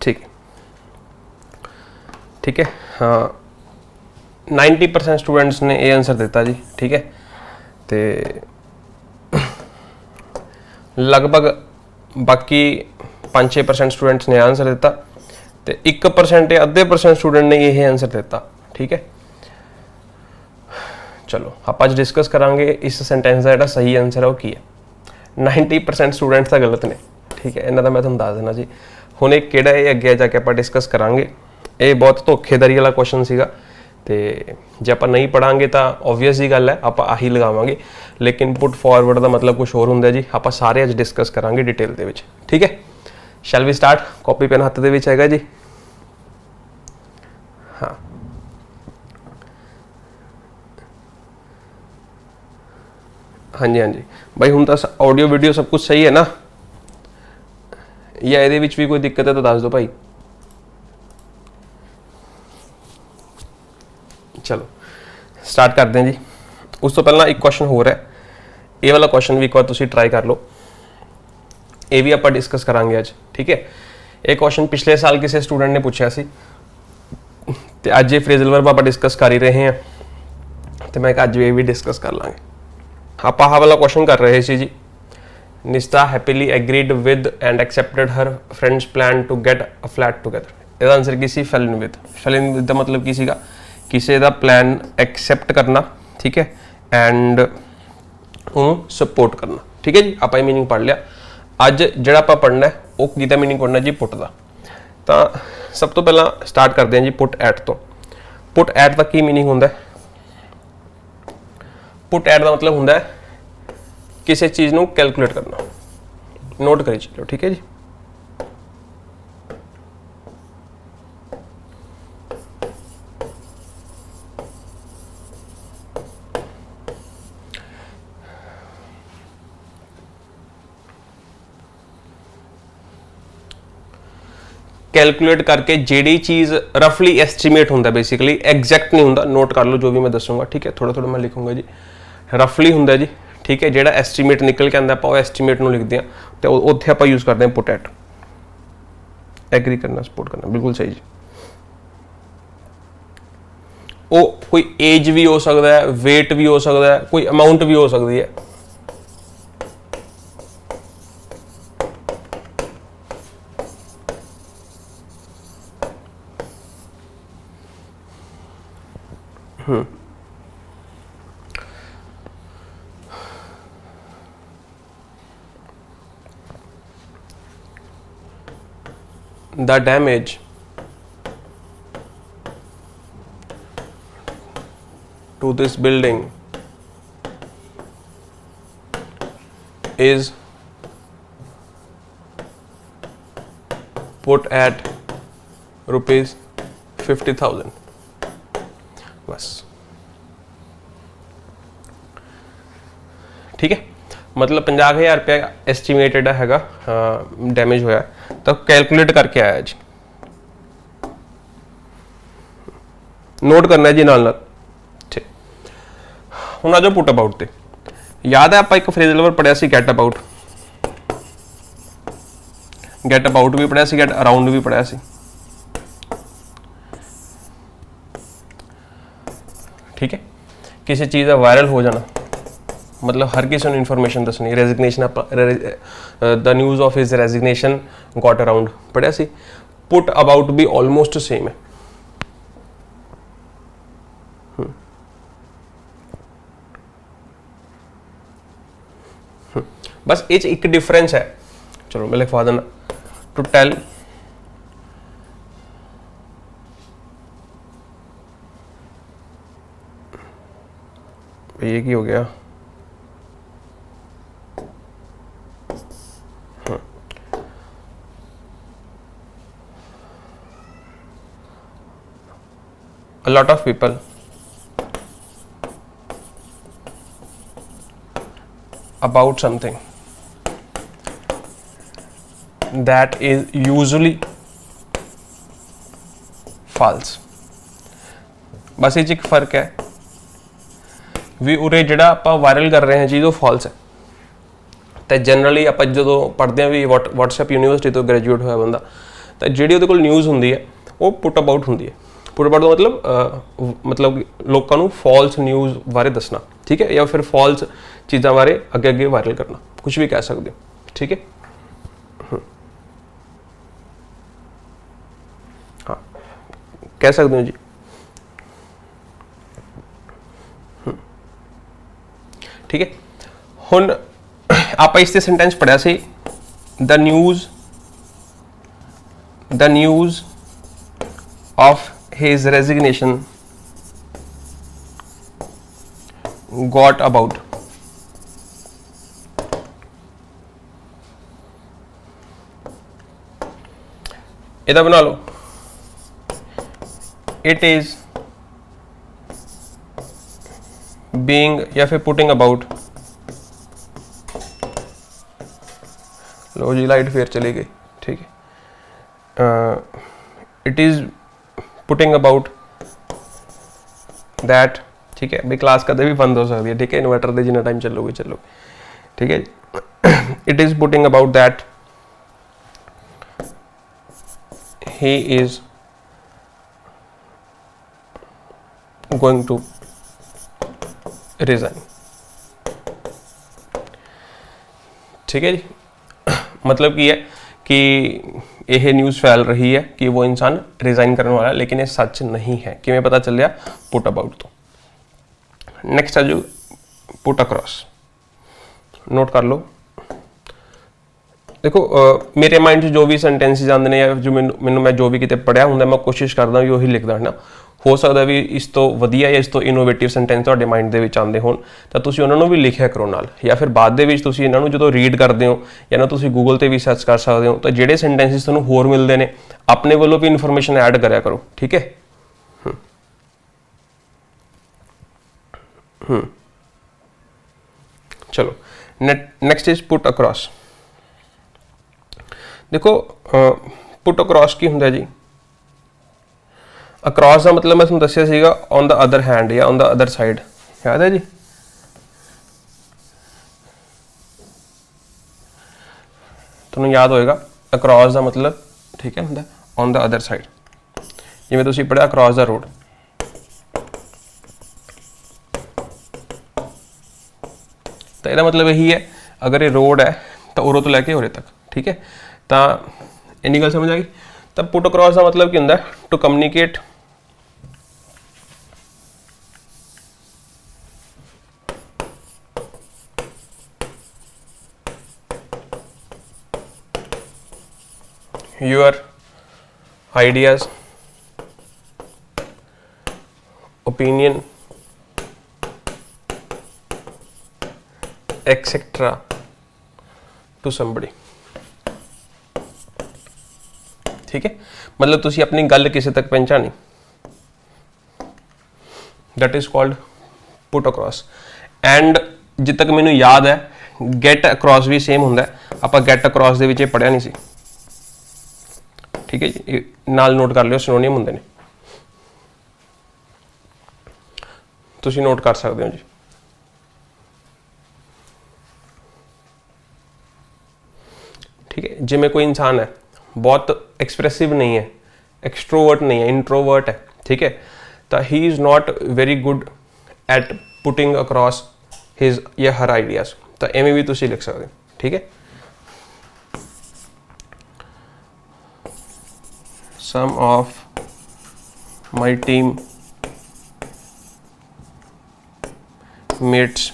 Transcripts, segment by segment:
ठीक है हाँ 90% स्टूडेंट्स ने ये आंसर दिता जी। ठीक है तो लगभग बाकी 5-6% स्टूडेंट्स ने आंसर दिता तो 1% या अद्धे % स्टूडेंट ने यही आंसर दिता। ठीक है चलो आप अज डिस्कस करांगे इस सेंटेंस का जो सही आंसर है वो की है। 90% स्टूडेंट्स तो गलत ने। ठीक है इन्हों का मैं तुहानूं दस देना जी। हुण एक किहड़ा है अगे जाके आप डिस्कस करांगे। ये बहुत धोखेधारी वाला क्वेश्चन सीगा तो जे आप नहीं पढ़ांगे तो ओबवियस ही गल है आप आही लगावांगे, लेकिन पुट फॉरवर्ड का मतलब कुछ होर हुंदा जी। आप सारे अज डिस्कस करांगे डिटेल दे विच। ठीक है shall we start. Copy pen हत्थ दे विच हैगा जी। हाँ हाँ जी हाँ जी भाई हुण तो ऑडियो वीडियो सब कुछ सही है ना, या ये भी कोई दिक्कत है तो दस दो भाई। चलो स्टार्ट करते हैं जी। उस तो पहला एक क्वेश्चन हो रहा है, ये वाला क्वेश्चन भी एक बार तुसीं ट्राई कर लो, ये भी आप डिस्कस करांगे अज। ठीक है ये क्वेश्चन पिछले साल किसी स्टूडेंट ने पूछा सी तो अज ये फ्रेजल वर्ब आप डिस्कस कर ही रहे हैं तो मैं अज ये भी डिस्कस कर लाँगे। आप आह वाला क्वेश्चन कर रहे थे जी। Nista happily agreed with and accepted her friends plan to get a flat together. इसका आंसर की C fell in with. Fell in with का मतलब की सीगा किसी का प्लान एक्सेप्ट करना। ठीक है एंड उन्होंने सपोर्ट करना। ठीक है जी आप ये मीनिंग पढ़ लिया। अज जो आप पढ़ना है वो किसका मीनिंग पढ़ना जी पुट का। तो सब तो पहला स्टार्ट करते हैं जी पुट एट तो। पुट एट का की मीनिंग होंदा है? पुट एट का मतलब होंदा है किसी चीज़ को कैलकुलेट करना। नोट करी चलो। ठीक है जी कैलकुलेट करके जेडी चीज़ रफली एस्टीमेट होंदा बेसिकली एग्जैक्ट नहीं होंदा। नोट कर लो जो भी मैं दसूँगा। ठीक है थोड़ा थोड़ा मैं लिखूँगा जी। रफली होंदा जी। ठीक है जेड़ा एस्टीमेट निकल के आंदा आप एस्टीमेट में लिखते हैं तो उत्थे आप यूज़ करते हैं पुट एट। एग्री करना सपोर्ट करना बिल्कुल सही जी। वो कोई एज भी हो सकता है, वेट भी हो सकता है, कोई अमाउंट भी हो सकती है। The damage to this building is put at ₹50,000 बस। ठीक है मतलब 50,000 रुपया एस्टीमेटेड हैगा डैमेज होया तो कैलकुलेट करके आया जी। नोट करना है जी नाल नाल। ठीक हुण आ जाओ पुट अबाउट ते। याद है आप एक फ्रेजल वर्ब पढ़िया सी गेट अबाउट। गेट अबाउट भी पढ़िया सी, गेट अराउंड भी पढ़िया सी। ठीक है किसी चीज़ का वायरल हो जाना मतलब हर किसी को इन्फॉर्मेशन दसनी। Resignation the news of his resignation got around पढ़िया सी। पुट अबाउट भी ऑलमोस्ट सेम है। बस ये एक डिफरेंस है। चलो मैं लिखवा देना टू टेल ये की हो गया a lot of people about something that is usually false। बस ये एक फर्क है भी उरे जिहड़ा आपां वायरल कर रहे हैं चीज़ वो फॉल्स है। तो जनरली आप जो पढ़ते हैं भी व्हाट्सएप यूनिवर्सिटी तो ग्रेजुएट होया बंदा ਤਾਂ ਜਿਹੜੀ ਉਹਦੇ ਕੋਲ ਨਿਊਜ਼ ਹੁੰਦੀ ਹੈ ਉਹ ਪੁੱਟ ਅਬਾਊਟ ਹੁੰਦੀ ਹੈ। ਪੁੱਟ ਅਬਾਊਟ ਦਾ ਮਤਲਬ ਲੋਕਾਂ ਨੂੰ ਫਾਲਸ ਨਿਊਜ਼ ਬਾਰੇ ਦੱਸਣਾ, ਠੀਕ ਹੈ, ਜਾਂ ਫਿਰ ਫਾਲਸ ਚੀਜ਼ਾਂ ਬਾਰੇ ਅੱਗੇ ਅੱਗੇ ਵਾਇਰਲ ਕਰਨਾ, ਕੁਝ ਵੀ ਕਹਿ ਸਕਦੇ ਹੋ, ਠੀਕ ਹੈ। ਹਾਂ, ਕਹਿ ਸਕਦੇ ਹੋ ਜੀ। ठीक है, हुण आप इस सेंटेंस पढ़िया C, the news of his resignation got about. इधर बना लो, इट इज being या फिर पुटिंग अबाउट। लो जी, लाइट फिर चली गई, ठीक है। It is putting about that, ठीक है भाई, क्लास कदे भी बंद हो सकती है, ठीक है, इन्वर्टर दे जिन्ना टाइम चलोगे, ठीक है। It is putting about that he is going to resign, ठीक है जी। मतलब की है कि यह न्यूज़ फैल रही है कि वो इंसान रिजाइन करने वाला है, लेकिन ये सच नहीं है। किमें पता चल रहा? पुट अबाउट तो। नेक्स्ट है जो पुट अक्रॉस, नोट कर लो। देखो मेरे माइंड जो भी सेंटेंसिस आते हैं या जो मैं जो भी किते पढ़िया होंगे, मैं कोशिश करदा भी उही लिखदा है ना। हो सकता भी इस तो वधिया या इस तो इनोवेटिव सेंटेंस तुहाडे माइंड दे विच आंदे होण, तां तुसीं उन्हां नूं भी लिखिया करो नाल, या फिर बाद दे विच तुसीं इन्हां नूं जदों रीड करदे हो या ना तुसीं गूगल ते भी सर्च कर सकदे हो। तां जिहड़े सेंटेंसिस तुहानूं होर मिलदे ने अपने वल्लों भी इनफॉर्मेशन ऐड करिया करो, ठीक है। चलो नेक्स्ट इज पुट अक्रॉस। देखो पुट अक्रॉस की हुंदा जी? अक्रॉस का मतलब मैं तुहानूं दस्सिया सीगा ऑन द अदर हैंड या ऑन द अदर साइड, याद है जी? तुहानूं याद होएगा अक्रॉस का मतलब, ठीक है, हुंदा ऑन द अदर साइड। जिवें तुसीं पढ़िया अक्रॉस द रोड, तो इसका मतलब यही है अगर ये रोड है तो उरों तो लैके उरे तक, ठीक है। तो इन्नी गल समझ आ गई। तो पुट अक्रॉस का मतलब क्या होंदा? To communicate your ideas, opinion, etc. to somebody, ठीक है। मतलब तुसी अपनी गल किसी तक पहुंचानी, that is called put across. And जित तक मैनू याद है गेट अक्रॉस भी सेम हुंदा है। आपां गेट अक्रॉस दे विच पढ़िया नहीं सी, ठीक है जी, नाल नोट कर लियो, सिनोनियम हुंदे ने, तुसी नोट कर सकते हो जी। ठीक है, जिवें कोई इंसान है बहुत एक्सप्रेसिव नहीं है, एक्सट्रोवर्ट नहीं है, इंट्रोवर्ट है, ठीक है, तो he is not very good at putting across his या हर आइडियाज़। तो एवें भी तुसी लिख सकते हो, ठीक है। Some of my team mates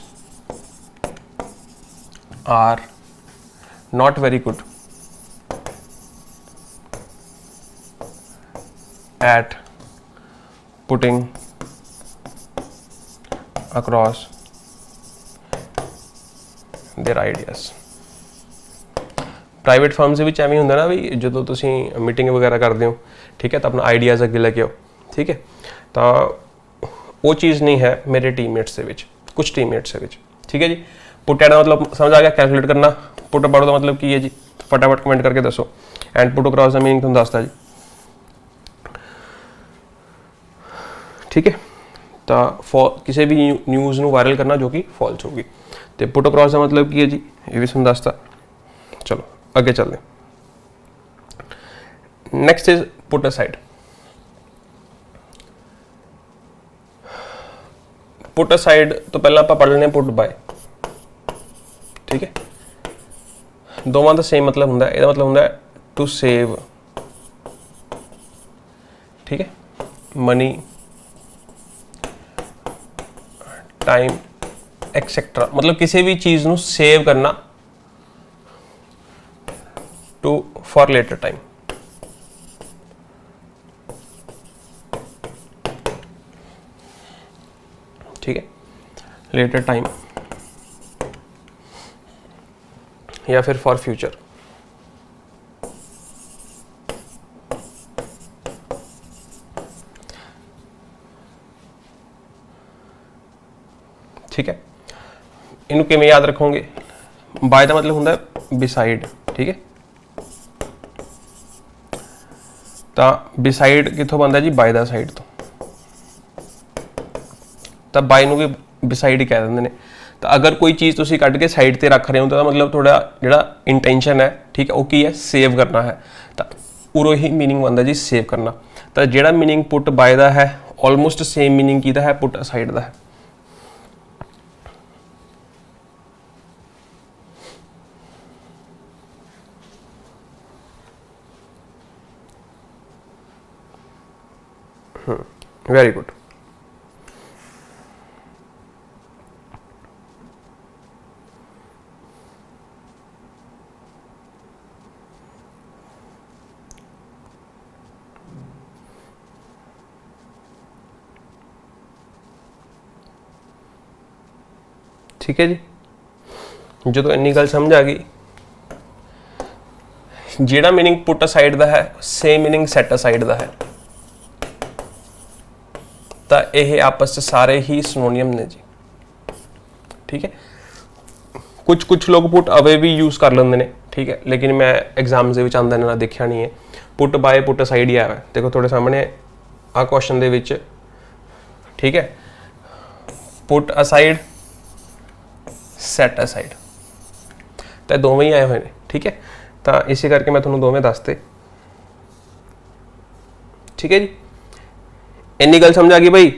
are not very good at putting across their ideas। Private firms which एवें हुंदा ना भी जो तुसीं मीटिंग वगैरह करते हो, ठीक है, तो अपना आइडियाज़ अगे लेके आओ, ठीक है। तो वो चीज़ नहीं है मेरे टीममेट्स के विच, कुछ टीममेट्स के विच, ठीक है जी। पुट एड मतलब समझ आ गया, कैलकुलेट करना। पुट अबाउट का मतलब की है जी? फटाफट कमेंट करके दसो। एंड पुट अक्रॉस का मीनिंग तुहानूं दसदा जी, ठीक है। तो किसी भी न्यूज़ नूं वायरल करना जो कि फॉल्स होगी। तो पुट अक्रॉस का मतलब की है जी? ये भी तुहानूं दसदा। चलो अगे चलते। Next is put aside. Put aside तो पहला आप पढ़ लेने पुट बाय, ठीक है। दोवां का सेम मतलब होंगे, यदा मतलब होंगे टू सेव, ठीक है, मनी, टाइम एक्सेट्रा, मतलब किसी भी चीज़ को सेव करना टू फॉर लेटर टाइम। ठीक है, लेटर टाइम या फिर फॉर फ्यूचर। ठीक है, इनू किवें याद रखोगे? बाय का मतलब होंगे बिसाइड, ठीक है। तो बिसाइड कितों बनता जी? बाय द साइड तो बाय नू भी बिसाइड ही कह देंगे ने। तो अगर कोई चीज़ तुसी कट के साइड ते रख रहे हो तो मतलब थोड़ा जिहड़ा इंटेंशन है, ठीक है, वो की है? सेव करना है। तो उरो ही मीनिंग बनता जी सेव करना। तो जिहड़ा मीनिंग पुट बाय दा है ऑलमोस्ट सेम मीनिंग कीदा है? पुट असाइड दा है। Very good. ठीक है जी, जो तो इन्नी गल समझ आ गई। जिहड़ा मीनिंग पुट असाइड दा है सेम मीनिंग सैट असाइड दा है। तो यह आपस में सारे ही सिनोनियम ने जी, ठीक है। कुछ कुछ लोग पुट अवे भी यूज़ कर लेंगे ने, ठीक है, लेकिन मैं एग्जाम्स के आंदा ना देखा नहीं है। पुट बाय पुट असाइड ही आया है, देखो थोड़े सामने आ क्वेश्चन दे विच, ठीक है। पुट असाइड, सैट असाइड, तो दोवें ही आए हुए हैं, ठीक है। तो इसी करके मैं थोड़ा दोवें दसते, ठीक है जी। इन्नी गल समझ आ गई भाई?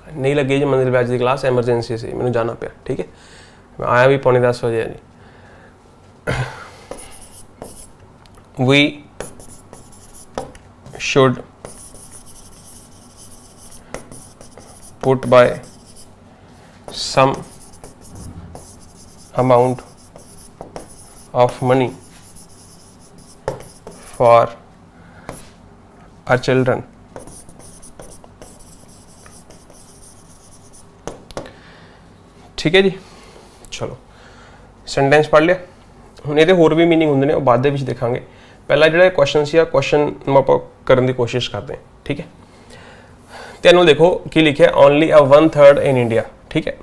नहीं लगी जी मंदिर बैच की क्लास, एमरजेंसी से मैंने जाना पाया, ठीक है। मैं आया भी 9:45 बजे है जी। We should put by some amount of money for our children ठीक है जी। चलो सेंटेंस पढ़ लिया। हुण इहदे होर भी मीनिंग हुंदे ने, वो बाद दे विच देखांगे। पहला जिहड़ा क्वेश्चन सी क्वेश्चन नूं आपां करन दी कोशिश करते हैं, ठीक है। ते इहनूं देखो की लिखिआ ओनली अ 1/3 इन इंडिया, ठीक है,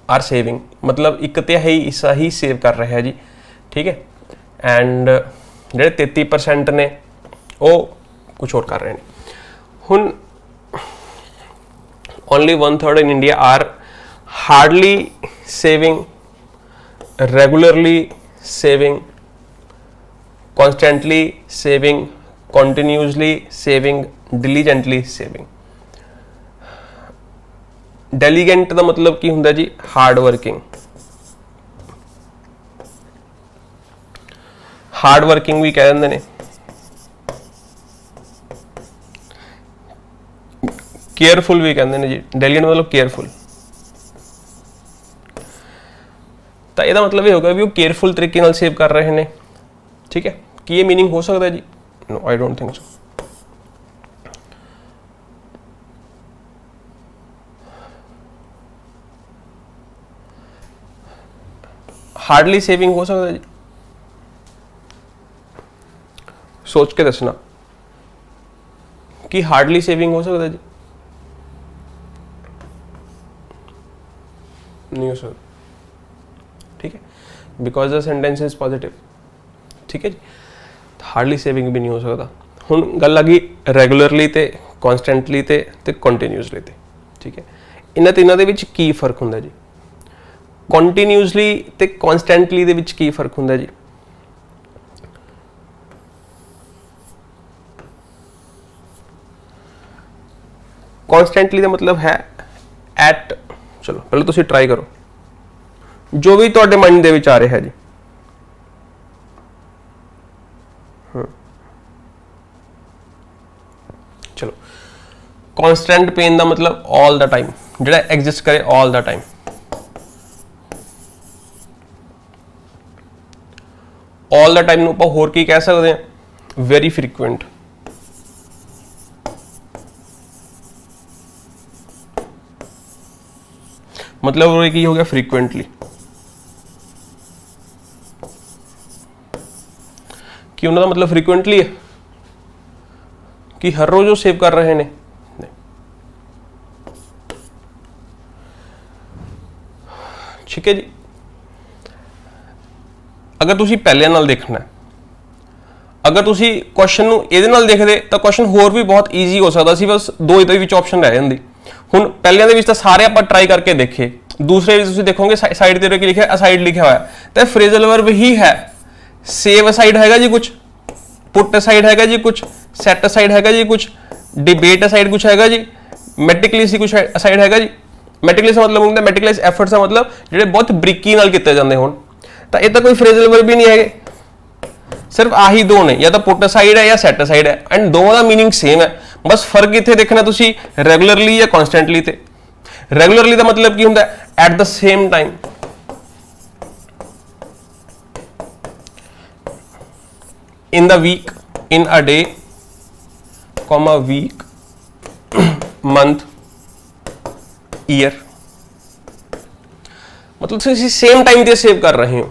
आर सेविंग, मतलब एक तिहाई हिस्सा ही सेव कर रहा है जी, ठीक है। एंड जो 33% ने वो कुछ और कर रहे हैं। हुण only 1/3 in India are hardly saving, regularly saving, constantly saving, continuously saving, diligently saving. Diligent का मतलब की हुंदा जी? Hard working. हार्ड वर्किंग भी कह देंगे ने। केयरफुल भी कहते हैं जी। डेलीगेंट मतलब केयरफुल। तो यह मतलब ये होगा भी वो केयरफुल तरीके नाल सेव कर रहे हैं, ठीक है। कि ये मीनिंग हो सकता है जी? No, I don't think so. Hardly saving हो सकता है जी? सोच के दसना कि हार्डली सेविंग हो सकता है जी? नहीं हो सकता, ठीक है, because the sentence is positive, ठीक है जी। हार्डली सेविंग भी नहीं हो सकता। हुण गल आ गई रेगुलरली ते ਕਨਸਟੈਂਟਲੀ ਤੇ ਕੰਟੀਨਿਊਸਲੀ ਤੇ। ਠੀਕ ਹੈ, ਇਹਨਾਂ ਤਿੰਨਾਂ ਦੇ ਵਿੱਚ ਕੀ ਫਰਕ ਹੁੰਦਾ ਜੀ? ਕੰਟੀਨਿਊਸਲੀ ਤੇ ਕਨਸਟੈਂਟਲੀ ਦੇ ਵਿੱਚ ਕੀ ਫਰਕ ਹੁੰਦਾ ਜੀ? ਕਨਸਟੈਂਟਲੀ ਦਾ ਮਤਲਬ ਹੈ ਐਟ, ਚਲੋ ਪਹਿਲਾਂ ਤੁਸੀਂ ਟਰਾਈ ਕਰੋ ਜੋ ਵੀ ਤੁਹਾਡੇ ਮਾਈਂਡ ਦੇ ਵਿੱਚ ਆ ਰਿਹਾ ਹੈ ਜੀ। ਚਲੋ, ਕਨਸਟੈਂਟ ਪੇਨ ਦਾ ਮਤਲਬ ਆਲ ਦਾ ਟਾਈਮ, ਜਿਹੜਾ ਐਗਜ਼ਿਸਟ ਕਰੇ ਆਲ ਦਾ ਟਾਈਮ। ਆਲ ਦਾ ਟਾਈਮ ਨੂੰ ਆਪਾਂ ਹੋਰ ਕੀ ਕਹਿ ਸਕਦੇ ਹਾਂ? Very frequent. मतलब वो की हो गया फ्रीक्वेंटली, कि उन्होंने मतलब फ्रीक्वेंटली है कि हर रोज वो सेव कर रहे ने। ठीक है जी, अगर तुसी पहले नाल देखना, अगर तुसी क्वेश्चन नूं इहदे नाल देखदे तां क्वेश्चन होर भी बहुत ईजी हो सकदा सी, बस दो इहदे विच ऑप्शन रह जांदी। ਹੁਣ ਪਹਿਲਿਆਂ ਦੇ ਵਿੱਚ ਤਾਂ ਸਾਰੇ ਆਪਾਂ ਟਰਾਈ ਕਰਕੇ ਦੇਖੇ, ਦੂਸਰੇ ਵਿੱਚ ਤੁਸੀਂ ਦੇਖੋਗੇ ਸਾਈਡ ਤੇ ਕੀ ਲਿਖਿਆ, ਅਸਾਈਡ ਲਿਖਿਆ ਹੋਇਆ, ਤੇ ਫਰੇਜ਼ਲ ਵਰਬ ਹੀ ਹੈ। ਸੇਵ ਅਸਾਈਡ ਹੈਗਾ ਜੀ ਕੁਝ, ਪੁੱਟ ਅਸਾਈਡ ਹੈਗਾ ਜੀ ਕੁਝ, ਸੈਟ ਅਸਾਈਡ ਹੈਗਾ ਜੀ ਕੁਝ, ਡਿਬੇਟ ਅਸਾਈਡ ਕੁਝ ਹੈਗਾ ਜੀ, ਮੈਟਿਕੂਲਸ ਕੁਝ ਅਸਾਈਡ ਹੈਗਾ ਜੀ। ਮੈਟਿਕੂਲਸ ਦਾ ਮਤਲਬ ਹੁੰਦਾ, ਮੈਟਿਕੂਲਸ ਐਫਰਟਸ ਦਾ ਮਤਲਬ ਜਿਹੜੇ ਬਹੁਤ ਬਰੀਕੀ ਨਾਲ ਕੀਤੇ ਜਾਂਦੇ ਹੋਣ। ਤਾਂ ਇਹ ਤਾਂ ਕੋਈ ਫਰੇਜ਼ਲ ਵਰਬ ਹੀ ਨਹੀਂ ਹੈਗੇ, सिर्फ आही दो ने, या तो पुट साइड है या सैट साइड है, एंड दोनों का मीनिंग सेम है। बस फर्क इत्थे देखना तुसी रेगुलरली या कॉन्स्टेंटली ते। रेगुलरली का मतलब की हुंदा है at the same time, in the week, in a day, comma week, month, year. मतलब तुसी सेम टाइम ते सेव कर रहे हो।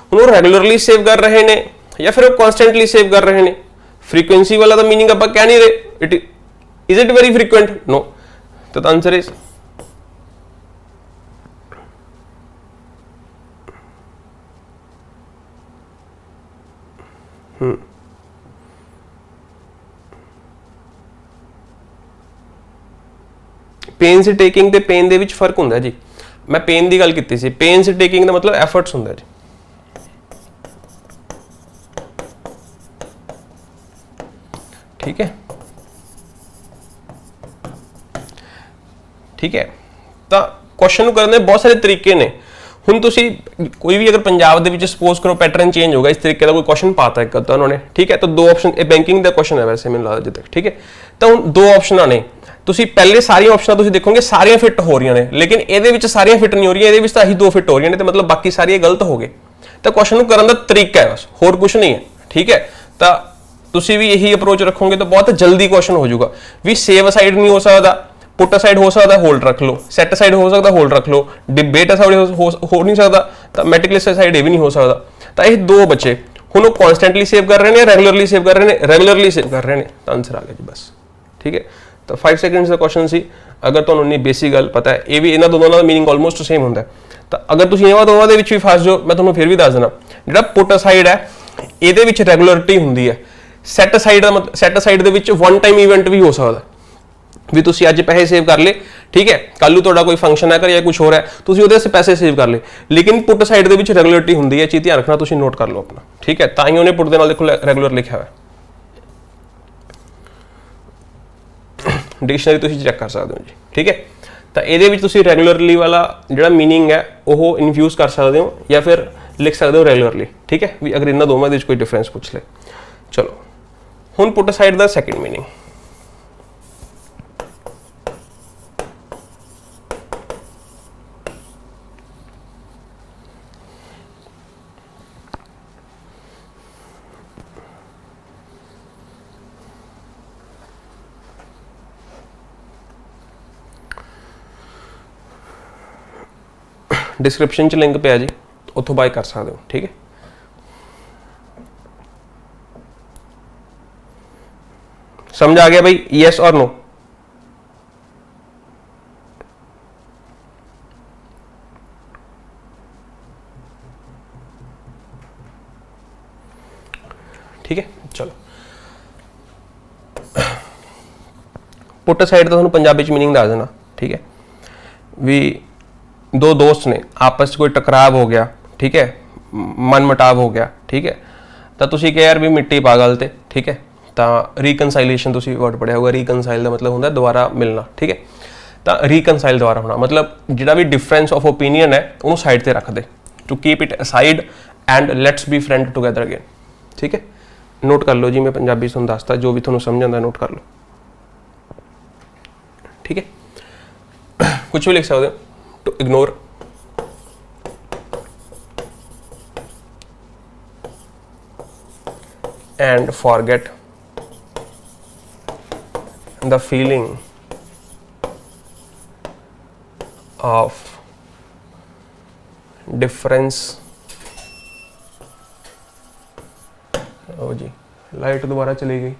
हुण वो रेगुलरली सेव कर रहे ने या फिर वो कॉन्स्टेंटली सेव कर रहे हैं। फ्रीक्वेंसी वाला तो मीनिंग आप कह नहीं रहे, is it very frequent? No. तो आंसर इज पेन से टेकिंग ते पेन दे विच फर्क हुंदा जी। मैं पेन की गल कीती सी, पेन से टेकिंग का मतलब एफर्ट्स हुंदा जी। ठीक है, ठीक है। तो क्वेश्चन करने बहुत सारे तरीके ने। हुण तुसी कोई भी अगर पंजाब दे विच सपोज करो पैटर्न चेंज होगा, इस तरीके का कोई क्वेश्चन पाता है तो उन्होंने, ठीक है, तो दो ऑप्शन, बैंकिंग का क्वेश्चन है वैसे मैंने लगता जितने, ठीक है। तो हुण दो ऑप्शन ने, तुसी पहले सारी ऑप्शन तुसी देखोगे सारियां फिट हो रही ने, लेकिन इहदे विच सारियां फिट नहीं हो रही, इहदे विच तां ही दो फिट हो रही ने, तो मतलब बाकी सारी गलत हो गए। तो क्वेश्चन करने का तरीका है बस, होर कुछ नहीं है, ठीक है। तो तुसी भी यही अप्रोच रखोगे तो बहुत जल्दी क्वेश्चन हो जाएगा। भी सेव साइड नहीं हो सकता, पुट साइड हो सकता, होल्ड रख लो, सैट साइड हो सकता, होल्ड रख लो, डिबेट साइड हो नहीं सकता, तो मैट्रिक्स साइड ये भी नहीं हो सकता। तो ये दो बचे। हुण वो कॉन्स्टेंटली सेव कर रहे हैं, रेगुलरली सेव कर रहे हैं, रेगुलरली सेव कर रहे हैं, तो आंसर आ गया जी बस। ठीक है, तो 5 सेकंड्स का क्वेश्चन सी। अगर तुहानूं इन्नी बेसिक गल पता है, ये भी इन्हां दोनों का मीनिंग ऑलमोस्ट सेम होंदा है। तो अगर तुसीं इन्हां दोनों दे विच भी फस जाओ, मैं तुहानूं फिर भी दस देना, जिहड़ा पुट साइड है इहदे विच रेगुलरिटी हुंदी है। सैट साइड का मतलब, सैट साइड दे विच वन टाइम इवेंट भी हो सकता भी, तुसीं अज पैसे सेव कर ले, ठीक है, कल नूं तुहाडा कोई फंक्शन है घर या कुछ हो रहा है, तुसीं उहदे वास्ते पैसे सेव कर ले, लेकिन पुट साइड दे विच रेगुलरिटी हुंदी है। चीज़ ध्यान रखना, तुसीं नोट कर लो अपना, ठीक है। तां ही उहने पुट दे नाल देखो रेगुलर लिखा हुआ है, डिक्शनरी तुसीं चेक कर सकते हो जी, ठीक है। तो इहदे विच तुसीं रेगुलरली वाला जिहड़ा मीनिंग है वो इन्फ्यूज कर सकते हो, या फिर लिख सकते हो रेगुलरली, ठीक है। भी अगर इन्हां दोवां दे विच कोई डिफरेंस पूछ ले। चलो हुण पुट साइड का सैकेंड मीनिंग, डिस्क्रिप्शन च लिंक पे जी, उत्थों बाय कर सकते हो, ठीक है। समझ आ गया भाई? यस और नो? ठीक है, चलो पुट साइड तो ਤੁਹਾਨੂੰ ਪੰਜਾਬੀ ਚ मीनिंग दस देना, ठीक है। भी दो दोस्त ने आपस कोई टकराव हो गया, ठीक है, मन मुटाव हो गया, ठीक है, तो तुसी कह यार भी मिट्टी पा गल ते, ठीक है, तो रीकनसाइलेशन तुसी वर्ड पढ़िया होगा, रीकनसाइल का मतलब होंगे दोबारा मिलना, ठीक है। तो रीकनसाइल दोबारा होना मतलब जिहड़ा भी डिफरेंस ऑफ ओपीनियन है उन्होंने साइड ते रख दे, to keep it aside and let's be friend together again, ठीक है। नोट कर लो जी, मैं पंजाबी तुहानूं दसता, जो भी तुहानूं समझ आंदा नोट कर लो, ठीक है। कुछ भी लिख सकते हो, to ignore and forget the feeling of difference. ओ जी लाइट दोबारा चली गई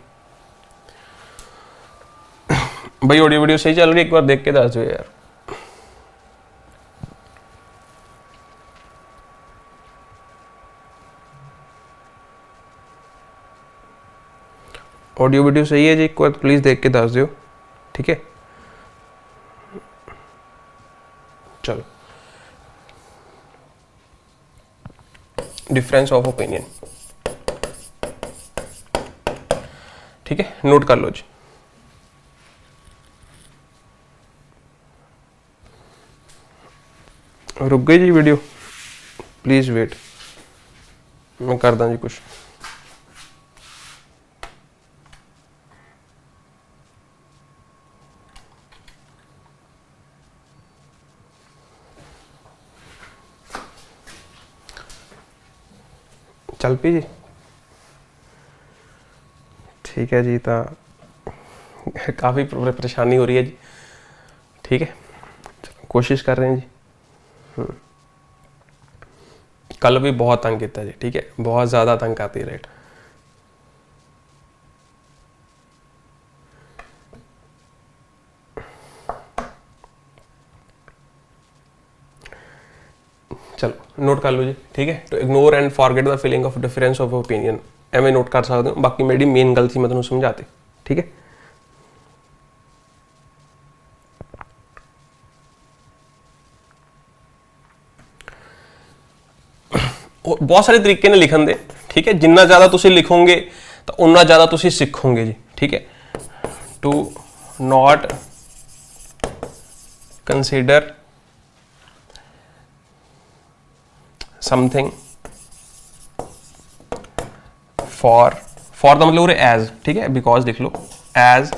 भाई। ऑडियो वीडियो सही चल रही है, एक बार देख के दस दो यार। ऑडियो वीडियो सही है जी, एक बार प्लीज देख के दस दो, ठीक है। चलो, डिफरेंस ऑफ ओपिनियन, ठीक है, नोट कर लो जी। रुक गई जी वीडियो, प्लीज वेट, मैं करदा जी कुछ। चल पी जी, ठीक है जी। तो काफ़ी परेशानी हो रही है जी, ठीक है, कोशिश कर रहे हैं जी। कल भी बहुत तंग किया जी, ठीक है, बहुत ज़्यादा तंग करती है लाइट। चलो नोट कर लो जी, ठीक है। To ignore and forget the feeling of difference of opinion, एवं नोट कर सकते हो। बाकी मेरी मेन गल थी मैं तुम्हें समझाती, ठीक है। बहुत सारे तरीके ने लिखन दे, ठीक है। जिन्ना ज़्यादा तुसी लिखोगे तो उन्ना ज़्यादा तुसी सीखोगे जी, ठीक है। To not consider something for the मतलब एज, ठीक है, बिकॉज लिख लो, एज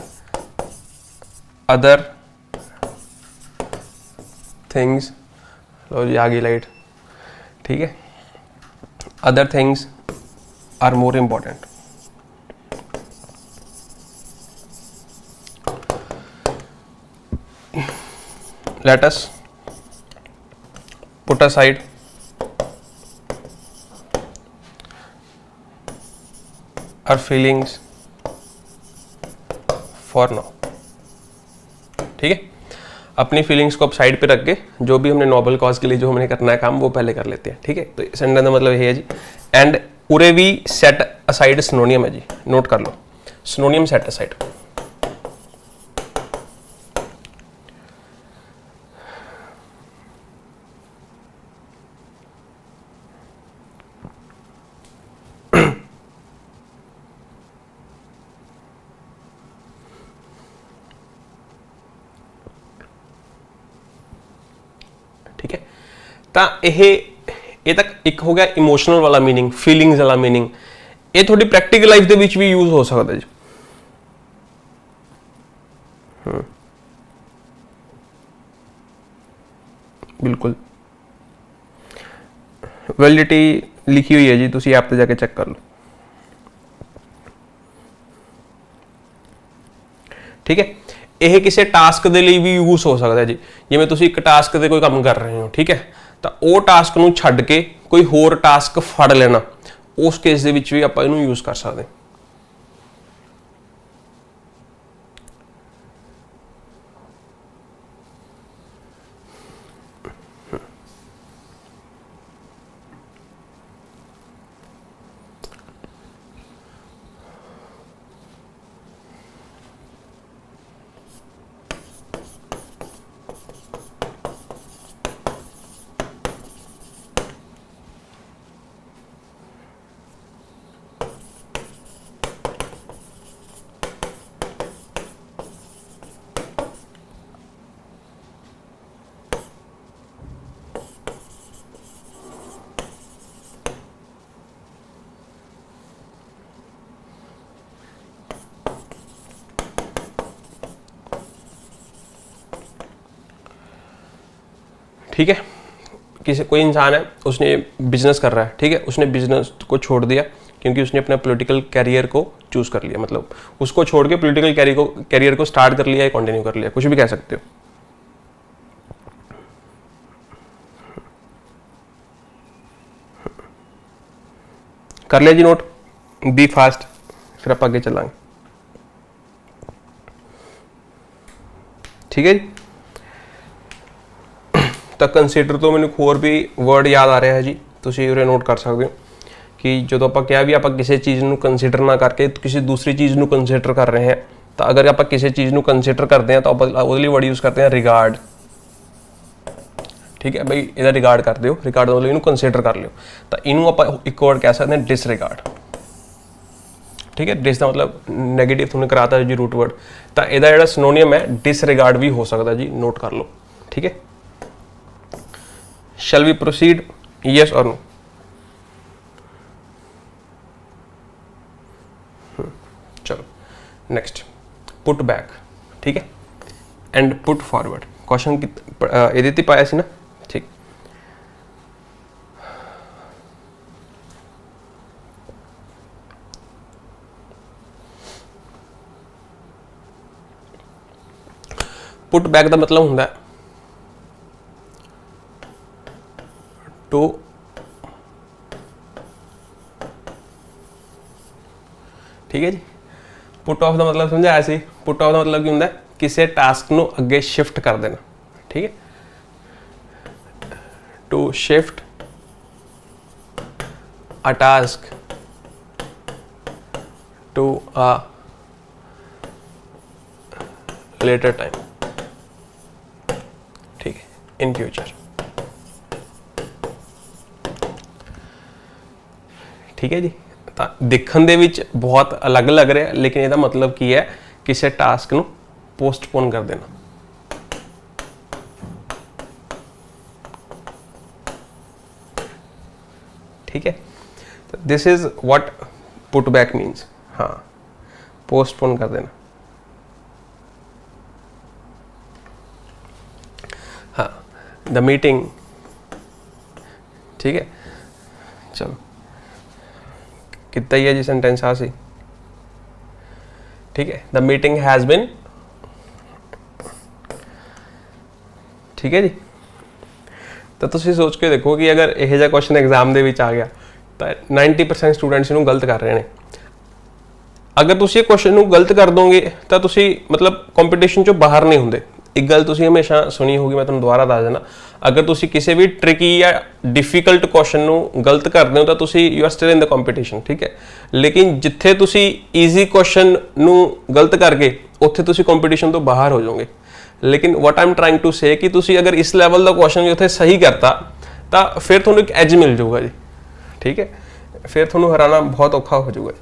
अदर थिंग्स। लो जी आ गई लाइट, ठीक है। Other things are more important. Let us put aside our feelings for now, ठीक है। अपनी फीलिंग्स को अब साइड पे रख के जो भी हमने नोबल कॉज के लिए जो हमने करना है काम वो पहले कर लेते हैं, ठीक है। तो सेंटेंस का मतलब ये है जी, एंड उरे भी सेट असाइड सिनोनियम है जी, नोट कर लो, सिनोनियम सेट असाइड। ठीक है, तो ये तक एक हो गया इमोशनल वाला मीनिंग, फीलिंग्स वाला मीनिंग। ये थोड़ी प्रैक्टिकल लाइफ के विच भी यूज हो सकता है जी। बिल्कुल वैलिडिटी लिखी हुई है जी, तुसी ऐप पे जाके चेक कर लो, ठीक है। यह किसी टास्क के लिए भी यूज हो सकता है जी। जिवें तुसी एक टास्क से कोई काम कर रहे हो, ठीक है, तो वो टास्क नूं छड्ड के कोई होर टास्क फड़ लेना, उस केस दे विच भी आपां इहनूं यूज कर सकते हैं। ठीक है, किसी कोई इंसान है, उसने बिजनेस कर रहा है, ठीक है, उसने बिजनेस को छोड़ दिया क्योंकि उसने अपना पॉलिटिकल कैरियर को चूज कर लिया, मतलब उसको छोड़ के पॉलिटिकल कैरियर को स्टार्ट कर लिया या कंटिन्यू कर लिया, कुछ भी कह सकते हो। कर लिया जी नोट, बी फास्ट, फिर आप आगे चलाएंगे। ठीक है जी, तो कंसीडर तो मैंने होर भी वर्ड याद आ रहा है जी, ਤੁਸੀਂ ਉਰੇ ਨੋਟ ਕਰ ਸਕਦੇ ਹੋ ਕਿ ਜਦੋਂ ਆਪਾਂ ਕਿਹਾ ਵੀ ਆਪਾਂ ਕਿਸੇ ਚੀਜ਼ ਨੂੰ ਕੰਸੀਡਰ ਨਾ ਕਰਕੇ ਕਿਸੇ ਦੂਸਰੀ ਚੀਜ਼ ਨੂੰ ਕੰਸੀਡਰ ਕਰ ਰਹੇ ਹਾਂ, ਤਾਂ ਅਗਰ ਆਪਾਂ ਕਿਸੇ ਚੀਜ਼ ਨੂੰ ਕੰਸੀਡਰ ਕਰਦੇ ਹਾਂ ਤਾਂ ਆਪਾਂ ਉਹਦੇ ਲਈ ਵਰਡ ਯੂਜ਼ ਕਰਦੇ ਹਾਂ ਰਿਗਾਰਡ। ਠੀਕ ਹੈ ਬਈ, ਇਹਦਾ ਰਿਗਾਰਡ ਕਰ ਦਿਓ, ਰਿਗਾਰਡ ਦਾ ਮਤਲਬ ਇਹਨੂੰ ਕੰਸੀਡਰ ਕਰ ਲਿਓ, ਤਾਂ ਇਹਨੂੰ ਆਪਾਂ ਇੱਕ ਵਰਡ ਕਹਿ ਸਕਦੇ ਹਾਂ ਡਿਸਰਿਗਾਰਡ। ठीक है, डिस का मतलब नेगेटिव तुमने कराता है जी रूट वर्ड, तो ਇਹਦਾ ਜਿਹੜਾ सिनोनियम है डिसरिगार्ड भी हो सकता जी, नोट कर लो। ठीक है, शैल वी प्रोसीड, यस और नो? चलो नेक्स्ट, पुट बैक। ठीक है, एंड पुट फॉरवर्ड क्वेश्चन ਇਹਦੇ ਤੇ ਪਾਇਆ ਸੀ ਨਾ। ठीक, पुट बैक का मतलब होंगे टू ठीक है जी, पुट ऑफ का मतलब समझाया सी, पुट ऑफ का मतलब की होंगे किसी टास्क नू अगे शिफ्ट कर देना। ठीक है, to shift a task to a later time. ठीक है, इन फ्यूचर। ठीक है जी, तो दिखण दे विच बहुत अलग लग रहा है, लेकिन इसका मतलब की है किसी टास्क नू पोस्टपोन कर देना। ठीक है, this is what put back means. हाँ, पोस्टपोन कर देना। हाँ, द मीटिंग। ठीक है, चलो कितना ही है जी सेंटेंस आ सी। ठीक है, द मीटिंग हैज़ बिन। ठीक है जी, तो तुसी सोच के देखो कि अगर यह जिहा क्वेश्चन एग्जाम दे विच आ गया तो 90% स्टूडेंट्स इनू गलत कर रहे हैं। अगर तुसी ये क्वेश्चन नू गलत कर दोगे तो तुसी मतलब कंपीटिशन चो बाहर नहीं होंगे। एक गल तुसी हमेशा सुनी होगी, मैं तुहानू दोबारा दस देना, अगर तुसी किसी भी ट्रिकी या डिफिकल्ट क्वेश्चन नू गलत करते हो तो तुसी you are still in the competition. ठीक है, लेकिन जिथे तुसी ईजी क्वेश्चन नू गलत करके उत्थे तुसी कंपीटिशन तो बाहर हो जाओगे। लेकिन what I am trying to say कि तुसी अगर इस लैवल का क्वेश्चन उत्थे सही करता तो फिर तुहानू एक एज मिल जाऊगा जी। ठीक है, फिर तुहानू हराना बहुत औखा हो जाऊगा।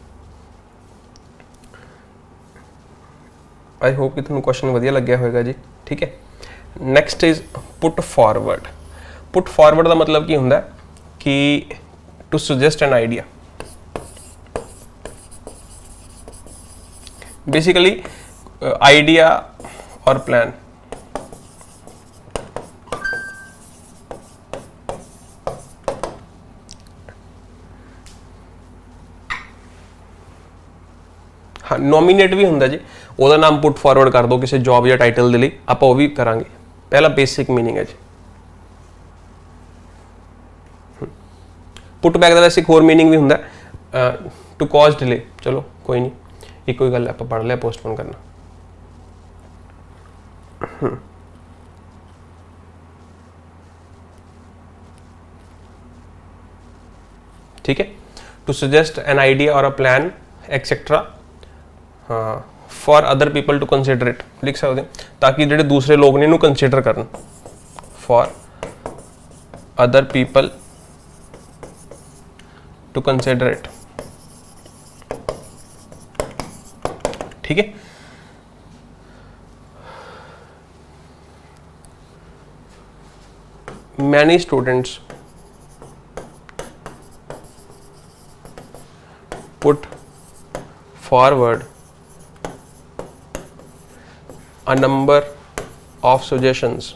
आई होप कि तुहानू क्वेश्चन वधिया लग्या होगा जी। ठीक है, next is put forward. Put forward का मतलब की होंगे कि to suggest an idea. Basically idea और प्लान। हाँ, नॉमीनेट भी होंगे जी, ਉਹਦਾ नाम पुट फॉरवर्ड कर दो किसी जॉब या टाइटल के लिए, आप वो भी करांगे। पहला बेसिक मीनिंग है जी। पुट बैक का वैसे एक होर मीनिंग भी होंगे, टू कॉज डिले। चलो कोई नहीं, एक ही गल आप पढ़ लिया, पोस्टपोन करना। ठीक है, to suggest an idea or a plan etcetera for other people to consider it लिख सकते, ताकि जो दूसरे लोग ने कंसिडर करन। For other people to consider it. ठीक है, many students put forward a number of suggestions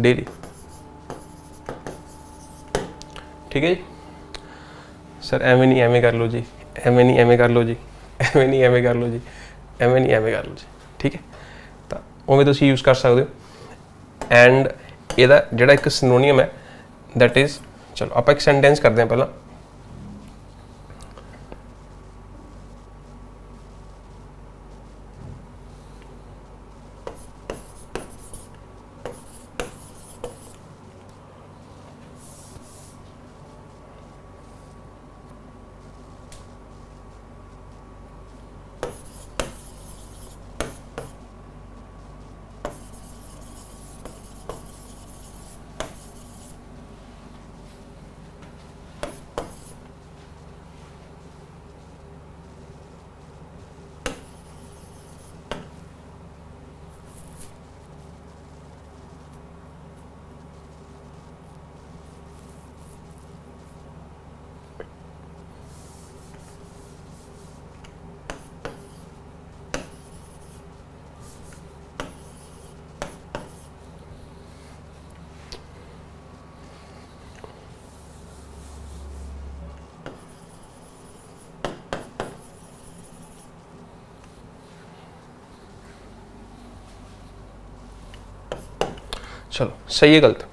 daily. ठीक है जी सर, एवं नहीं एवं कर लो जी, एवं नहीं एवं कर लो जी, एवं नहीं एवं कर लो जी, एवं नहीं एवं कर लो जी। ठीक है, तो उवें तुसीं यूज़ कर सकते हो। एंड ਇਹਦਾ ਜਿਹੜਾ ਇੱਕ सिनोनियम है दैट इज़, चलो आप एक सेंटेंस करते हैं पहला। चलो सही है गलत?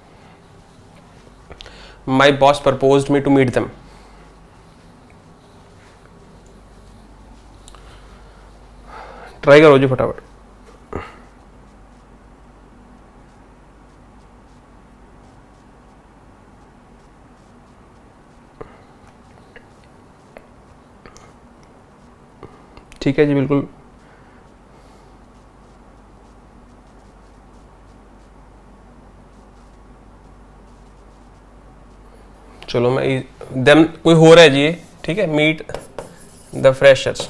My boss proposed me to meet them. Try करो जी फटाफट। ठीक है जी बिल्कुल। चलो मैं देम कोई हो रहा है जी ये, ठीक है, मीट द फ्रेशर्स।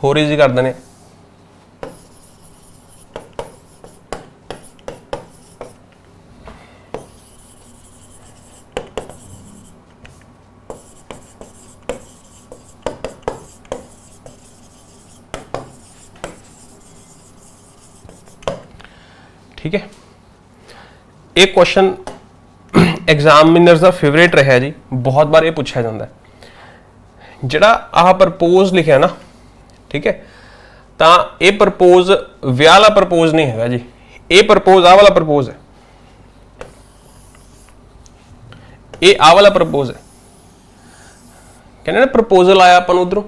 हो रही जी कर देने। ठीक है, एक क्वेश्चन एग्जामिनर्स का फेवरेट रहा जी, बहुत बार ये पूछा जाता है। जिहड़ा आह प्रपोज लिखा ना, ठीक है, तो ये प्रपोज विआह वाला प्रपोज नहीं है जी, ये प्रपोज आह वाला प्रपोज है, ये आह वाला प्रपोज है। कहने ना प्रपोजल आया अपन उधरों,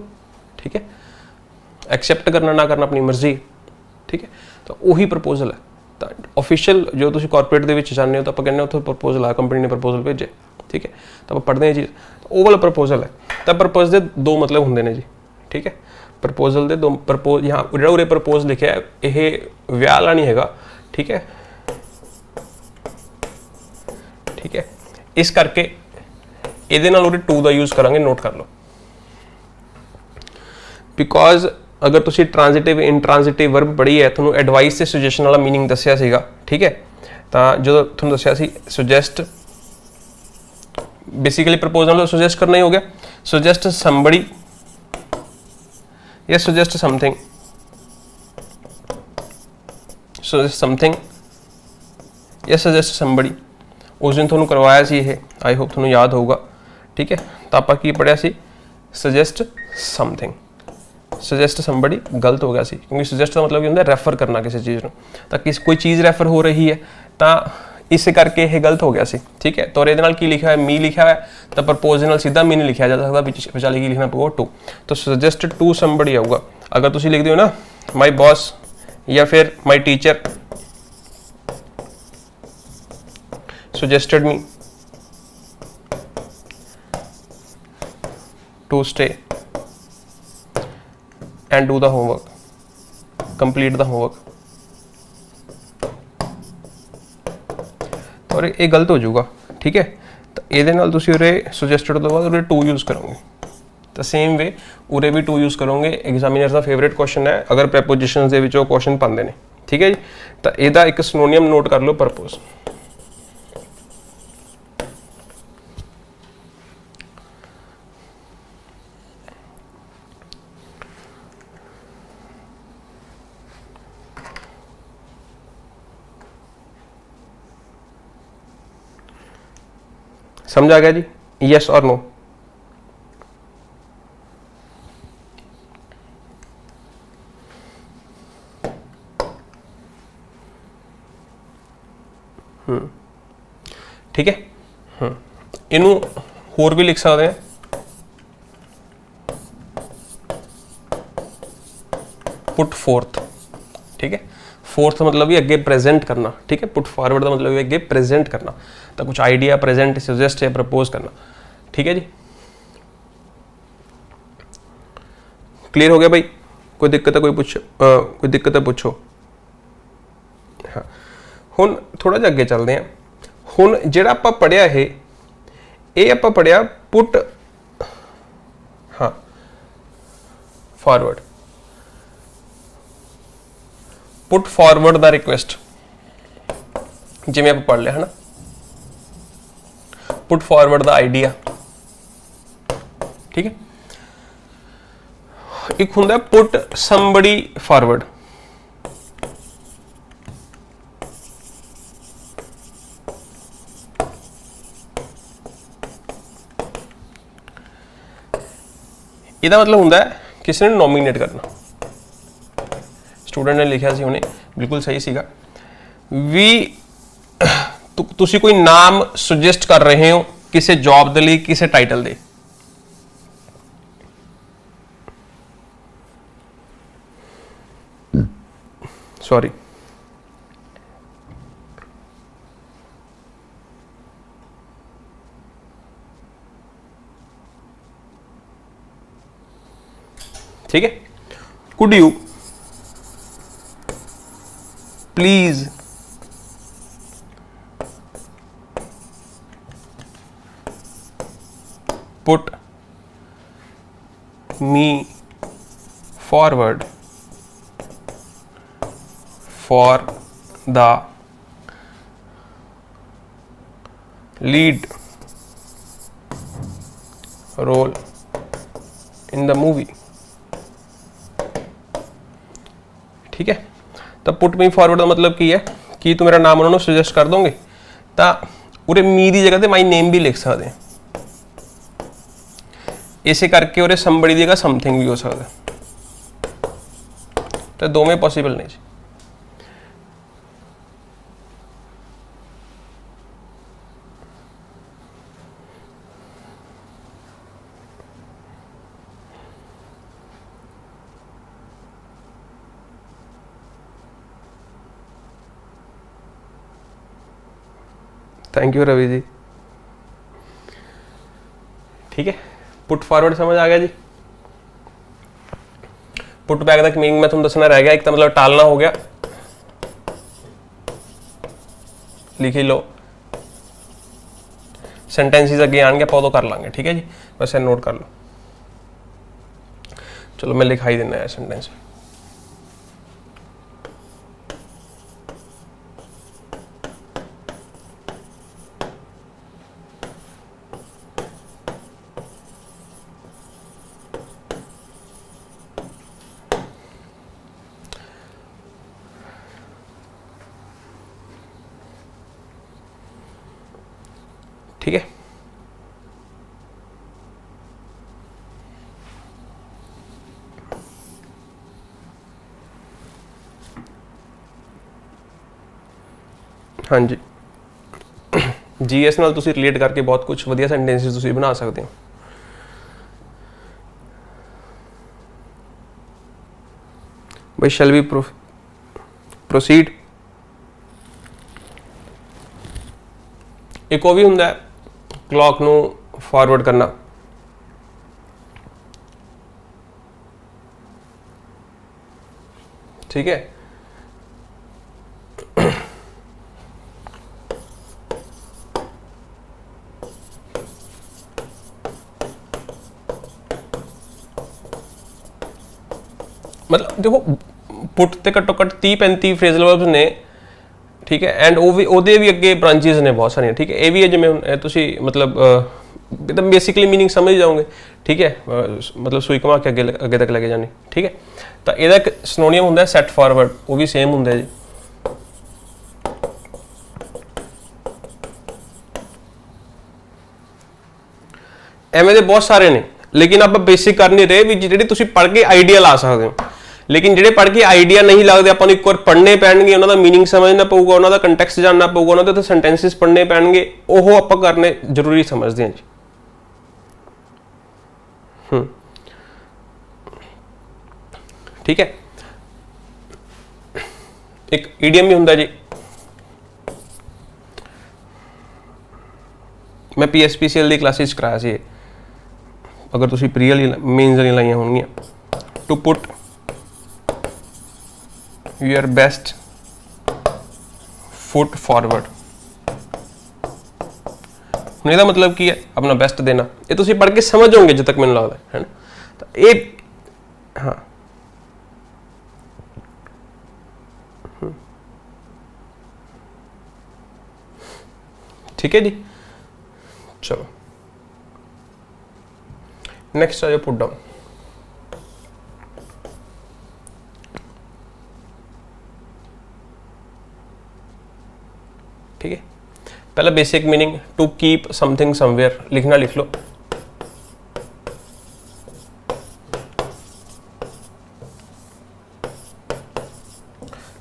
ठीक है, एक्सेप्ट करना ना करना अपनी मर्जी, ठीक है, तो वही प्रपोजल है। तो ऑफिशियल जो तुम कॉरपोरेट के जाने हो तो आप कहने उत्थे प्रपोजल आया, कंपनी ने प्रपोजल भेजे, ठीक है, तो आप पढ़ते हैं चीज़, तो वो वाला प्रपोजल है। तो प्रपोज के दो मतलब होंगे ने जी, ठीक है, प्रपोजल के दो प्रपोज, यहाँ जो उरे प्रपोज लिखा है ये विआह वाला नहीं है, ठीक है, ठीक है, इस करके ये उरे टू का यूज़ करांगे, नोट कर लो। बिकॉज अगर तुम ट्रांजिटिव इंट्रांजिटिव वर्ब पढ़ी है, थोड़ा एडवाइस से सुजैशन वाला मीनिंग दसिया सीगा, ठीक है, तो जो थोड़ा दसिया सी सुजैस्ट बेसिकली प्रपोज मतलब सुजैस्ट करना ही हो गया, सुजैस्ट समबडी या सुजैस्ट समथिंग, सुजैस्ट समथिंग या सजेस्ट समबडी। उस दिन थोड़ा करवाया सी ये, आई होप थोड़ा याद होगा, ठीक है, तो आप की पढ़िया सी सजेस्ट समथिंग, सजेस्ट समबडी गलत हो गया सी, क्योंकि सजेस्ट का मतलब होता है रैफर करना किसी चीज़ को, तो किस कोई चीज़ रैफर हो रही है तो इस करके ये गलत हो गया सी, ठीक है। तो ये की लिखा है, मी लिखा है, तो प्रपोज नाल सीधा मी नहीं लिखा जा सकता, विचाले की लिखना पड़ेगा टू, तो सजेस्ट टू समबडी आऊगा। अगर तुम लिख दो ना माई बॉस या फिर my teacher suggested me to stay and do the homework, complete the homework, तो ये गलत हो जाऊगा, ठीक है। तो ये सुजैसटेड तो बाद टू यूज़ करोगे, तो सेम वे उरे भी टू यूज़ करोगे। एग्जामिनर का फेवरेट क्वेश्चन है अगर प्रैपोजिशंस दे विच क्वेश्चन पाते हैं, ठीक है जी। तो यदा एक सिनोनियम नोट कर लो, परपोज। समझ आ गया जी, यस और नो? ठीक है। इनू होर भी लिख सकते हैं, पुट फोर्थ। ठीक है, फोर्थ मतलब भी अगे प्रेजेंट करना। ठीक है, पुट फॉरवर्ड का मतलब भी अगे प्रेजेंट करना, तो कुछ आइडिया प्रेजेंट सजेस्ट या प्रपोज करना। ठीक है जी, क्लियर हो गया भाई? कोई दिक्कत है? कोई दिक्कत है पूछो। हाँ, हुण थोड़ा जिहा अगे चलते हैं। हुण जिहड़ा आपां पढ़िया है, ये आपां पढ़िया पुट, हाँ, forward, put forward the request, जिवें आप पढ़ लिया है ना। Put forward the idea. ठीक है, एक हुंदा पुट समबडी फॉरवर्ड। ਇਹਦਾ मतलब हुंदा है किसी ने नॉमिनेट करना। स्टूडेंट ने लिखा सी उन्हें, बिल्कुल सही सीगा भी, तुसी कोई नाम सुजेस्ट कर रहे हो किसी जॉब के लिए, किसी टाइटल दे। सॉरी, ठीक है। Could you please put me forward for the lead role in the movie. ठीक है, तो पुट मी फॉरवर्ड का मतलब की है कि तू मेरा नाम उन्होंने सुजेस्ट कर दोगे, तो उरे मी की जगह माई नेम भी लिख सकते हैं। इसे करके उरे समबड़ी की जगह समथिंग भी हो सकता है, तो दोवें पॉसिबल नहीं जी। Thank you Ravi ji. ठीक है, पुट फॉरवर्ड समझ आ गया जी। पुट बैक तक मीनिंग मैं तुम्हें दसना रह गया। एक तो मतलब टालना हो गया, लिख ही लो। सेंटेंसेस अगे आएंगे आप उदों कर लांगे। ठीक है जी, बस नोट कर लो। चलो मैं लिखाई देना है सेंटेंस। ठीक है, हाँ जी, जीएस नाल तुसी रिलेट करके बहुत कुछ वधिया सेंटेंसेस तुसी बना सकते हो। भाई शैल वी प्रोसीड। एक और भी हुंदा है क्लॉक नू फॉरवर्ड करना। ठीक है, मतलब देखो पुट ते घट्टो घट्ट 30-35 फ्रेजल वर्ब्स ने, ठीक है, एंड ਉਹਦੇ ਵੀ ਅੱਗੇ ब्रांचेस ने बहुत सारियां, ठीक है। ये भी है जिवें ਹੁਣ ਤੁਸੀਂ मतलब एकदम बेसिकली मीनिंग समझ जाओगे, ठीक है, मतलब सूई घुमा के अगे तक लेके जानी, ठीक है। तो ਇਹਦਾ ਇੱਕ ਸਿਨੋਨੀਮ ਹੁੰਦਾ ਸੈਟ ਫਾਰਵਰਡ, ਉਹ ਵੀ ਸੇਮ ਹੁੰਦਾ ਜੀ। ਐਵੇਂ ਦੇ ਬਹੁਤ ਸਾਰੇ ਨੇ, लेकिन आप बेसिक कर नहीं रहे भी ਜਿਹੜੇ ਤੁਸੀਂ पढ़ के आइडिया ला सकते हो, लेकिन ਜਿਹੜੇ पढ़ के आइडिया नहीं लगते ਆਪਾਂ ਨੂੰ ਇੱਕ ਵਾਰ ਪੜ੍ਹਨੇ ਪੈਣਗੇ, ਉਹਨਾਂ ਦਾ मीनिंग समझना पऊगा, ਉਹਨਾਂ ਦਾ ਕੰਟੈਕਸਟ जानना पऊगा, ਉਹਨਾਂ ਦੇ ਸੈਂਟੈਂਸਿਸ ਪੜ੍ਹਨੇ ਪੈਣਗੇ, ਉਹ ਆਪਾਂ ਕਰਨੇ ਜ਼ਰੂਰੀ ਸਮਝਦੇ ਹਾਂ ਜੀ। ठीक है। एक ईडियम भी हुंदा जी, मैं PSPCL दी क्लासेस कराया सी, अगर तुसी प्री वाली मेन्स वाली लाइयां होणगियां, to put your best foot forward. हुण इहदा मतलब की है अपना बेस्ट देना, ये तुसी पढ़ के समझ होंगे जब तक मैनूं लगदा है ना। तो ये हाँ ठीक है जी। चलो नेक्स्ट आ जाओ पुट डाउन। ठीक है, पहला basic meaning to keep something somewhere, लिखना लिख लो।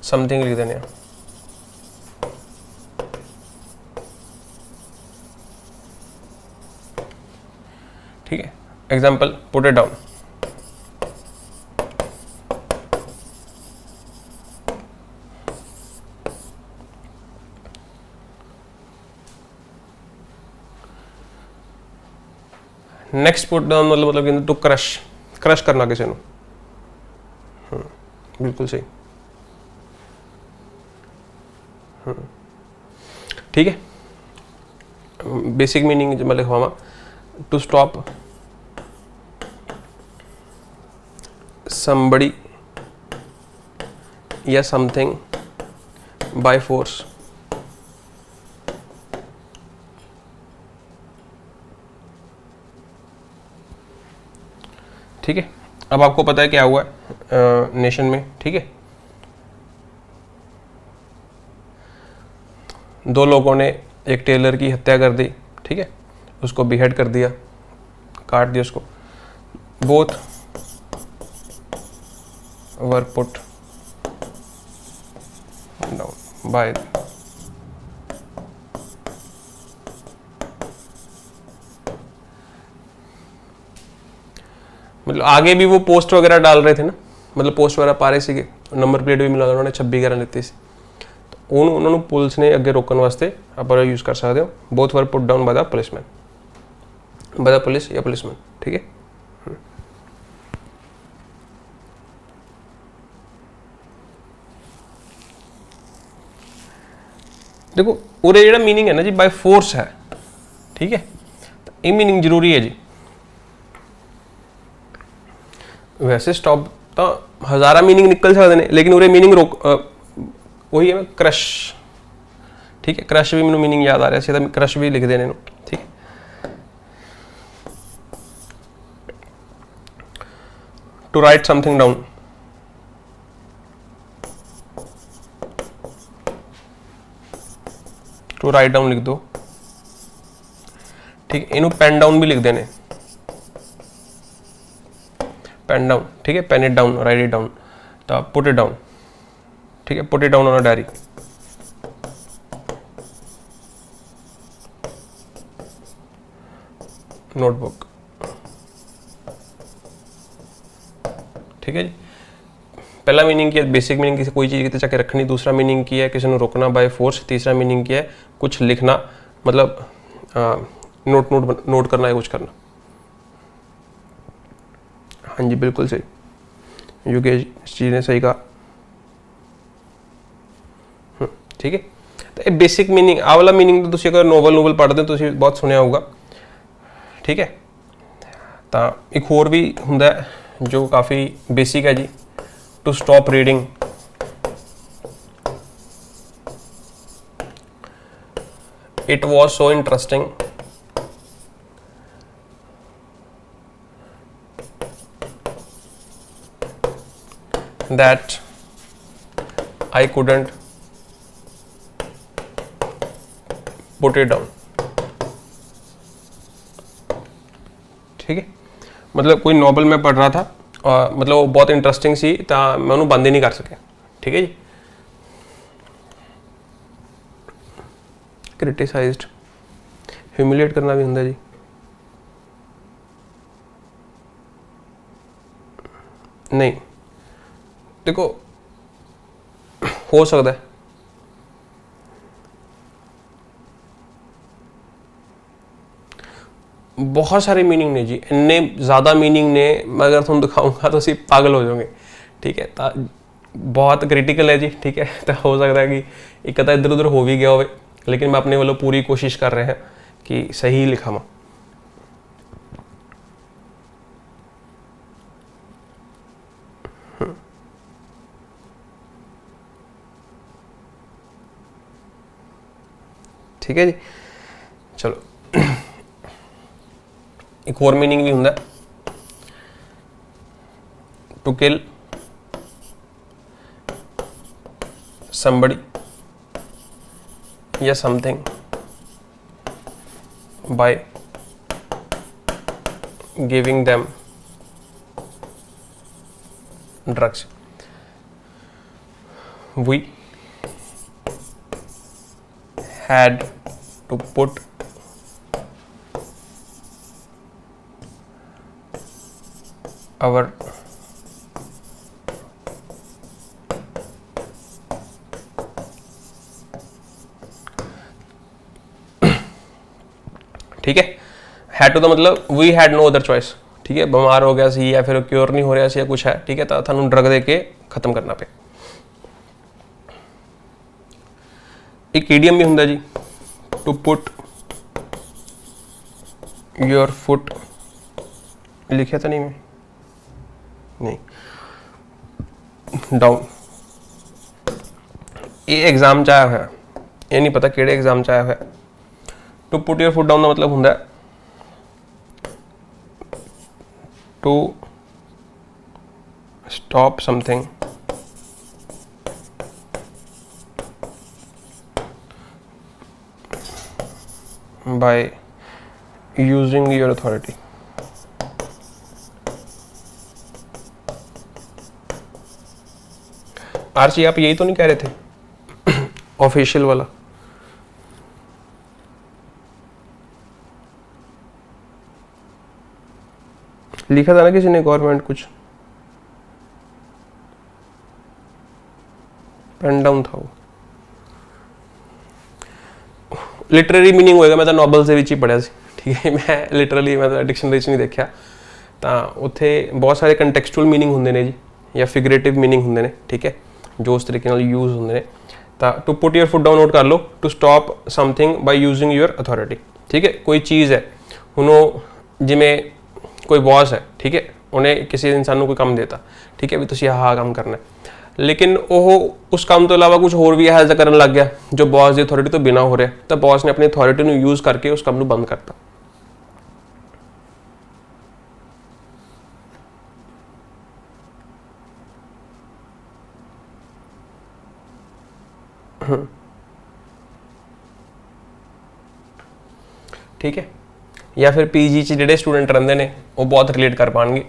समथिंग लिख देने, ठीक है। Example put it down, next put down मतलब टू क्रश, क्रश करना किसी को, बिल्कुल सही, ठीक है। बेसिक मीनिंग जो मैं लिखवावा, टू स्टॉप somebody या something by force। ठीक है, अब आपको पता है क्या हुआ है नेशन में, ठीक है। दो लोगों ने एक टेलर की हत्या कर दी, ठीक है, उसको बिहेड कर दिया, काट दिया उसको। Both were put down by, मतलब आगे भी वो पोस्ट वगैरह डाल रहे थे ना, मतलब पोस्ट वगैरह पा रहे थे, नंबर प्लेट भी मिला, उन्होंने 26 11 लीती सी, तो उन्होंने पुलिस ने अगे रोकने वास्ते आप यूज़ कर सकते हो both were put down by the policeman, by the police या पुलिसमैन, ठीक है। देखो उरे जेड़ा मीनिंग है ना जी बाय फोर्स है, ठीक है, तो ये मीनिंग जरूरी है जी। वैसे स्टॉप तो हज़ारा मीनिंग निकल सकते हैं, लेकिन उरे मीनिंग रोक वही है क्रश, ठीक है। क्रश भी मैंने मीनिंग याद आ रहा है, क्रश भी लिख देने, ठीक है। To write something down, to write down लिख दो, ठीक है। इनू पेन डाउन भी लिख देने, पेन डाउन, ठीक है, pen it down, write it down, तो पुट इट डाउन, ठीक है, put it down on a diary, notebook, ठीक है जी। पहला मीनिंग क्या है, बेसिक मीनिंग किसी कोई चीज़ कितने चक्के रखनी, दूसरा मीनिंग किया है किसी को रोकना बाय फोर्स, तीसरा मीनिंग किया है कुछ लिखना, मतलब नोट करना है कुछ करना। हाँ जी बिल्कुल सही, योगेश जी ने सही कहा, ठीक है। तो ये बेसिक मीनिंग, आ वाला मीनिंग तो तुसी अगर नोवल पढ़ते हो तुसी बहुत सुनिया होगा, ठीक है। तो एक होर भी हुंदा जो काफ़ी बेसिक है जी, to stop reading. It was so interesting that I couldn't put it down. ठीक है, मतलब कोई नॉवल मैं पढ़ रहा था और मतलब वो बहुत इंटरेस्टिंग सी तो मैं उन्होंने बंद ही नहीं कर सकिया। ठीक है जी। क्रिटिसाइज्ड, ह्यूमिलिएट करना भी ਹੁੰਦਾ जी। नहीं, देखो हो सकता है बहुत सारे मीनिंग ने जी, इन्ने ज़्यादा मीनिंग ने मैं अगर तुम दिखाऊंगा तो सिर्फ पागल हो जाओगे। ठीक है, तो बहुत क्रिटिकल है जी। ठीक है, तो हो सकता है कि एक अद्धा इधर उधर हो भी गया हो, लेकिन मैं अपने वालों पूरी कोशिश कर रहे हैं कि सही लिखा मैं। ठीक है जी, चलो एक और मीनिंग भी ਹੁੰਦਾ टू किल somebody या something by giving them drugs. We had to put our ठीक है, हैड टू तो मतलब we had no other choice. ठीक है, बीमार हो गया सी या फिर क्योर नहीं हो रहा सी या कुछ है। ठीक है, तो थानू ड्रग दे के खत्म करना पे। एक ईडियम भी ਹੁੰਦਾ जी, टू पुट योर फुट, लिखा था नहीं मैं, नहीं, डाउन। ये एग्जाम च आया है, ये नहीं पता किहड़े एग्जाम च आया है। To put your foot down का मतलब ਹੁੰਦਾ to stop something by using your authority. आरसी आप यही तो नहीं कह रहे थे ऑफिशियल वाला? लिखा था ना किसी ने, गवर्नमेंट कुछ पेन डाउन था वो। लिटरेरी मीनिंग होएगा, मैं तो नॉवल से विच ही पढ़िया सी। ठीक है, मैं लिटरली मैं डिक्शनरी च नहीं देखा। तो उत्थे बहुत सारे कंटैक्सचुअल मीनिंग होंगे ने जी, या फिगरेटिव मीनिंग होंगे ने। ठीक है, जो उस तरीके नाल यूज होंगे ने। तो to put your foot down note कर लो, to stop something by using your authority. ठीक है, कोई चीज़ है हुण जिमें कोई बॉस है। ठीक है, उन्हें किसी इंसान को कोई काम देता। ठीक है, भी तुसीं आह काम करना है, लेकिन वह उस काम तो इलावा कुछ होर भी यह जिहा करन लग गया जो बॉस की अथॉरिटी तो बिना हो रहा, तो बॉस ने अपनी अथॉरिटी को यूज करके उस काम को बंद करता। ठीक है, या फिर पीजी च जिहड़े स्टूडेंट रहिंदे ने वो बहुत रिलेट कर पाएंगे।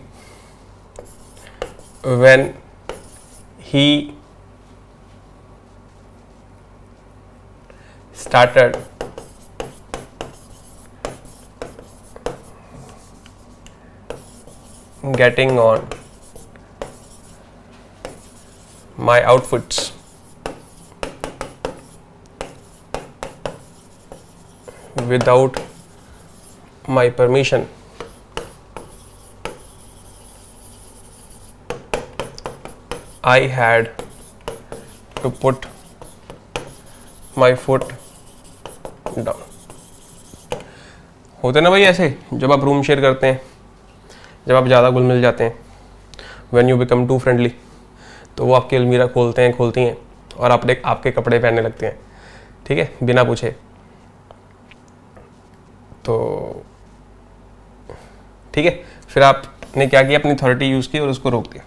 when he started getting on my outfits without my permission, I had to put my foot down. होते ना भाई ऐसे, जब आप रूम शेयर करते हैं, जब आप ज़्यादा घुल मिल जाते हैं, when you become too friendly, तो वो आपकी अलमीरा खोलती हैं और आपके कपड़े पहनने लगते हैं, ठीक है, बिना पूछे। तो ठीक है, फिर आपने क्या किया, अपनी अथॉरिटी यूज़ की और उसको रोक दिया।